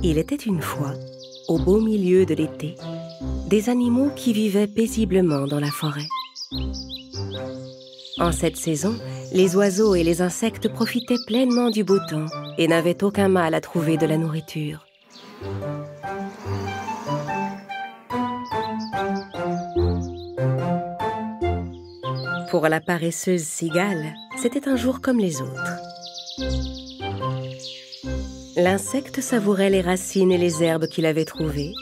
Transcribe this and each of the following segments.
Il était une fois, au beau milieu de l'été, des animaux qui vivaient paisiblement dans la forêt. En cette saison, les oiseaux et les insectes profitaient pleinement du beau temps et n'avaient aucun mal à trouver de la nourriture. Pour la paresseuse cigale, c'était un jour comme les autres. L'insecte savourait les racines et les herbes qu'il avait trouvées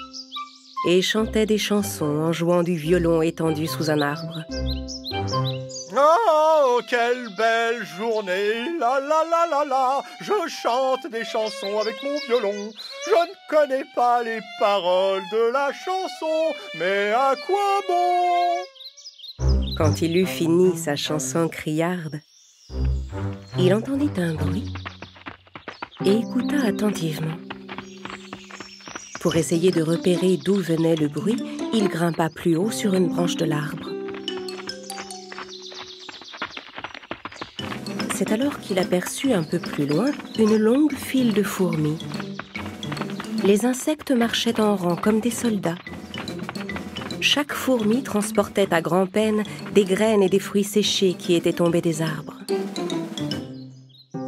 et chantait des chansons en jouant du violon étendu sous un arbre. Oh, quelle belle journée, la la la la la, je chante des chansons avec mon violon. Je ne connais pas les paroles de la chanson, mais à quoi bon? Quand il eut fini sa chanson criarde, il entendit un bruit et écouta attentivement. Pour essayer de repérer d'où venait le bruit, il grimpa plus haut sur une branche de l'arbre. C'est alors qu'il aperçut un peu plus loin une longue file de fourmis. Les insectes marchaient en rang comme des soldats. Chaque fourmi transportait à grand-peine des graines et des fruits séchés qui étaient tombés des arbres.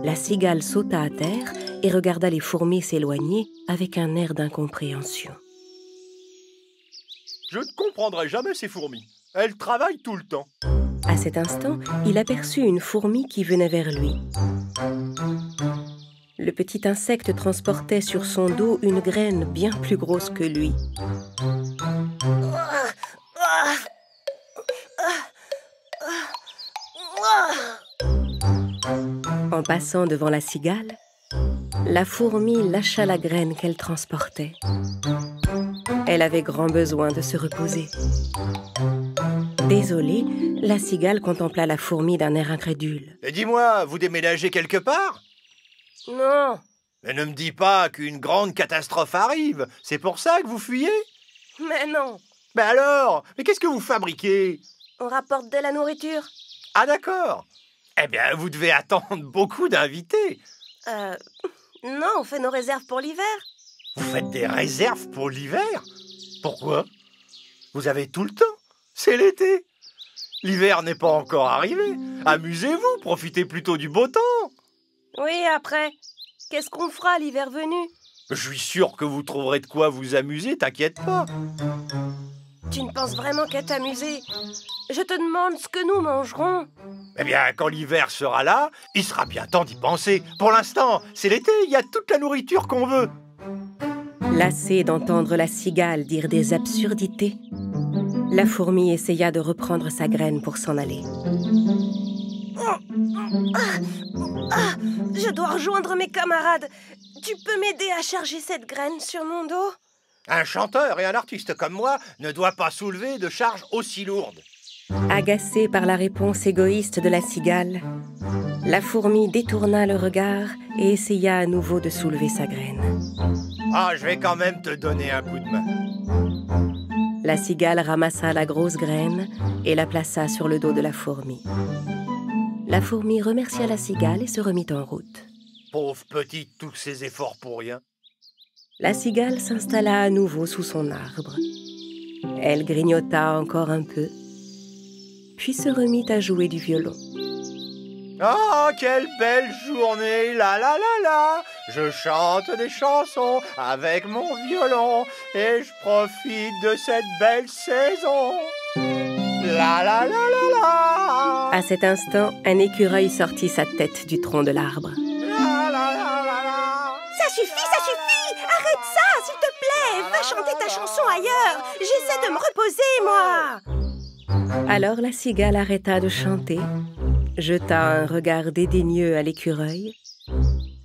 La cigale sauta à terre et regarda les fourmis s'éloigner avec un air d'incompréhension. Je ne comprendrai jamais ces fourmis. Elles travaillent tout le temps. À cet instant, il aperçut une fourmi qui venait vers lui. Le petit insecte transportait sur son dos une graine bien plus grosse que lui. En passant devant la cigale, la fourmi lâcha la graine qu'elle transportait. Elle avait grand besoin de se reposer. Désolée, la cigale contempla la fourmi d'un air incrédule. Et dis-moi, vous déménagez quelque part? Non. Mais ne me dis pas qu'une grande catastrophe arrive. C'est pour ça que vous fuyez? Mais non. Mais alors? Mais qu'est-ce que vous fabriquez? On rapporte de la nourriture. Ah d'accord. Eh bien, vous devez attendre beaucoup d'invités. Non, on fait nos réserves pour l'hiver. Vous faites des réserves pour l'hiver? Pourquoi? Vous avez tout le temps. C'est l'été. L'hiver n'est pas encore arrivé. Amusez-vous, profitez plutôt du beau temps. Oui, après, qu'est-ce qu'on fera l'hiver venu? Je suis sûr que vous trouverez de quoi vous amuser, t'inquiète pas. Tu ne penses vraiment qu'à t'amuser? Je te demande ce que nous mangerons. Eh bien, quand l'hiver sera là, il sera bien temps d'y penser. Pour l'instant, c'est l'été, il y a toute la nourriture qu'on veut. Lassée d'entendre la cigale dire des absurdités, la fourmi essaya de reprendre sa graine pour s'en aller. Je dois rejoindre mes camarades. Tu peux m'aider à charger cette graine sur mon dos? Un chanteur et un artiste comme moi ne doit pas soulever de charges aussi lourdes. Agacée par la réponse égoïste de la cigale, la fourmi détourna le regard et essaya à nouveau de soulever sa graine. Ah, je vais quand même te donner un coup de main. La cigale ramassa la grosse graine et la plaça sur le dos de la fourmi. La fourmi remercia la cigale et se remit en route. Pauvre petite, tous ces efforts pour rien. La cigale s'installa à nouveau sous son arbre. Elle grignota encore un peu, puis se remit à jouer du violon. Oh, quelle belle journée, la la la la. Je chante des chansons avec mon violon et je profite de cette belle saison. La la la la la. À cet instant, un écureuil sortit sa tête du tronc de l'arbre. La la la la la. Ça suffit, ça suffit! Arrête ça, s'il te plaît! Va chanter ta chanson ailleurs! J'essaie de me reposer, moi! Alors la cigale arrêta de chanter, jeta un regard dédaigneux à l'écureuil,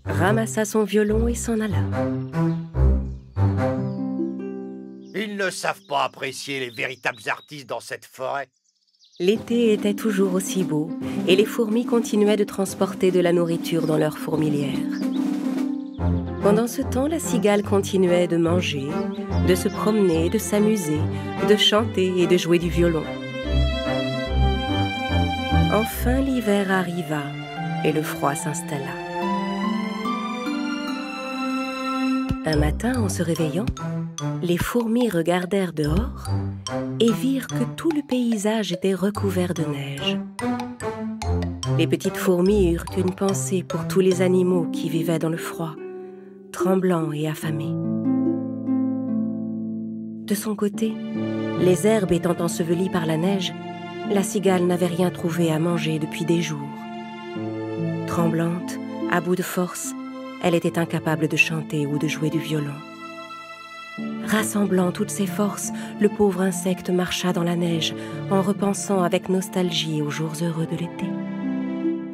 ramassa son violon et s'en alla. Ils ne savent pas apprécier les véritables artistes dans cette forêt. L'été était toujours aussi beau et les fourmis continuaient de transporter de la nourriture dans leur fourmilière. Pendant ce temps, la cigale continuait de manger, de se promener, de s'amuser, de chanter et de jouer du violon. Enfin, l'hiver arriva et le froid s'installa. Un matin, en se réveillant, les fourmis regardèrent dehors et virent que tout le paysage était recouvert de neige. Les petites fourmis eurent une pensée pour tous les animaux qui vivaient dans le froid, tremblants et affamés. De son côté, les herbes étant ensevelies par la neige, la cigale n'avait rien trouvé à manger depuis des jours. Tremblante, à bout de force, elle était incapable de chanter ou de jouer du violon. Rassemblant toutes ses forces, le pauvre insecte marcha dans la neige en repensant avec nostalgie aux jours heureux de l'été.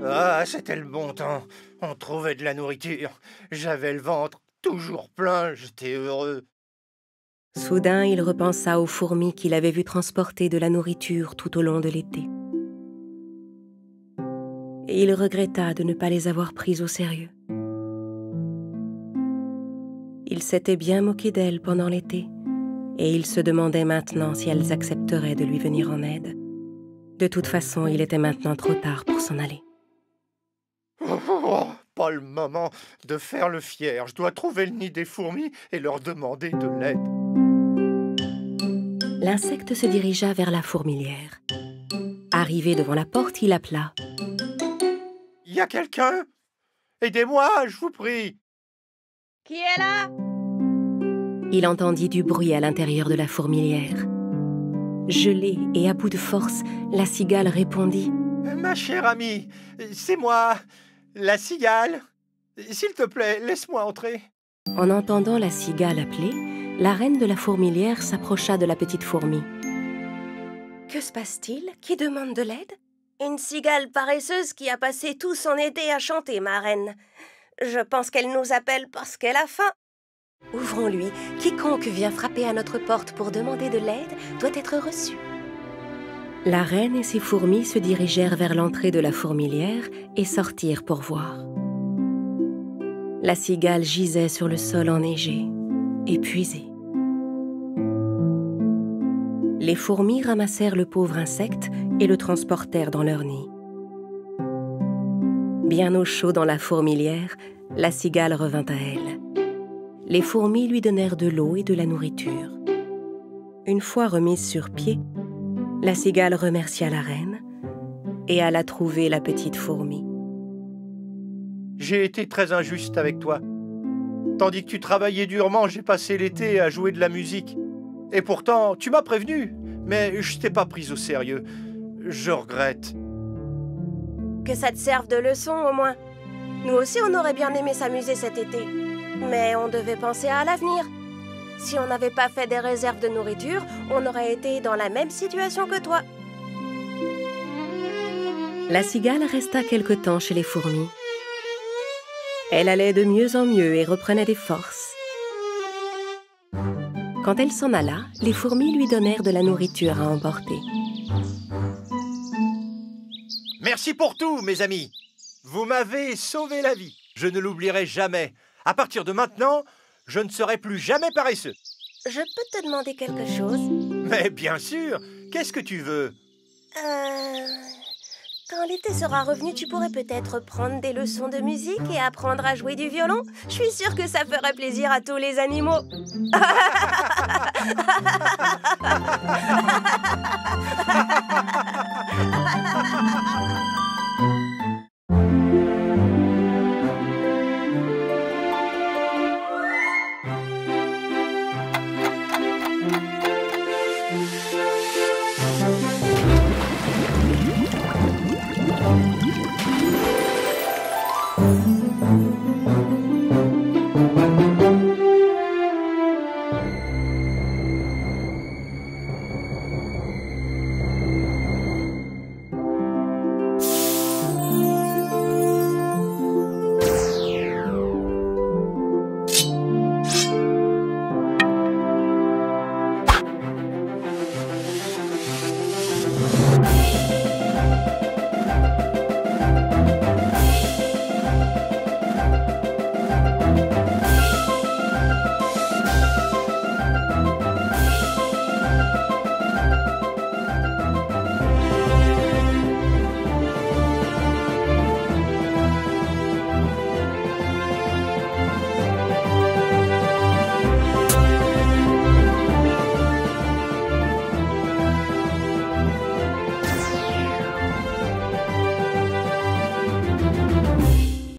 Ah, c'était le bon temps. On trouvait de la nourriture. J'avais le ventre toujours plein, j'étais heureux. Soudain, il repensa aux fourmis qu'il avait vues transporter de la nourriture tout au long de l'été. Et il regretta de ne pas les avoir prises au sérieux. Il s'était bien moqué d'elles pendant l'été, et il se demandait maintenant si elles accepteraient de lui venir en aide. De toute façon, il était maintenant trop tard pour s'en aller. Oh, pas le moment de faire le fier. Je dois trouver le nid des fourmis et leur demander de l'aide. L'insecte se dirigea vers la fourmilière. Arrivé devant la porte, il appela. « Y a quelqu'un? Aidez-moi, je vous prie. » Qui est là? Il entendit du bruit à l'intérieur de la fourmilière. Gelée et à bout de force, la cigale répondit. « Ma chère amie, c'est moi, la cigale. S'il te plaît, laisse-moi entrer. » En entendant la cigale appeler, la reine de la fourmilière s'approcha de la petite fourmi. « Que se passe-t-il? Qui demande de l'aide? » Une cigale paresseuse qui a passé tout son été à chanter, ma reine. Je pense qu'elle nous appelle parce qu'elle a faim. Ouvrons-lui. Quiconque vient frapper à notre porte pour demander de l'aide doit être reçu. La reine et ses fourmis se dirigèrent vers l'entrée de la fourmilière et sortirent pour voir. La cigale gisait sur le sol enneigé, épuisée. Les fourmis ramassèrent le pauvre insecte et le transportèrent dans leur nid. Bien au chaud dans la fourmilière, la cigale revint à elle. Les fourmis lui donnèrent de l'eau et de la nourriture. Une fois remise sur pied, la cigale remercia la reine et alla trouver la petite fourmi. « J'ai été très injuste avec toi. Tandis que tu travaillais durement, j'ai passé l'été à jouer de la musique. Et pourtant, tu m'as prévenu, mais je t'ai pas prise au sérieux. Je regrette. » Que ça te serve de leçon, au moins. Nous aussi, on aurait bien aimé s'amuser cet été. Mais on devait penser à l'avenir. Si on n'avait pas fait des réserves de nourriture, on aurait été dans la même situation que toi. La cigale resta quelque temps chez les fourmis. Elle allait de mieux en mieux et reprenait des forces. Quand elle s'en alla, les fourmis lui donnèrent de la nourriture à emporter. Merci pour tout, mes amis. Vous m'avez sauvé la vie. Je ne l'oublierai jamais. À partir de maintenant, je ne serai plus jamais paresseux. Je peux te demander quelque chose? Mais bien sûr. Qu'est-ce que tu veux? Quand l'été sera revenu, tu pourrais peut-être prendre des leçons de musique et apprendre à jouer du violon. Je suis sûre que ça ferait plaisir à tous les animaux.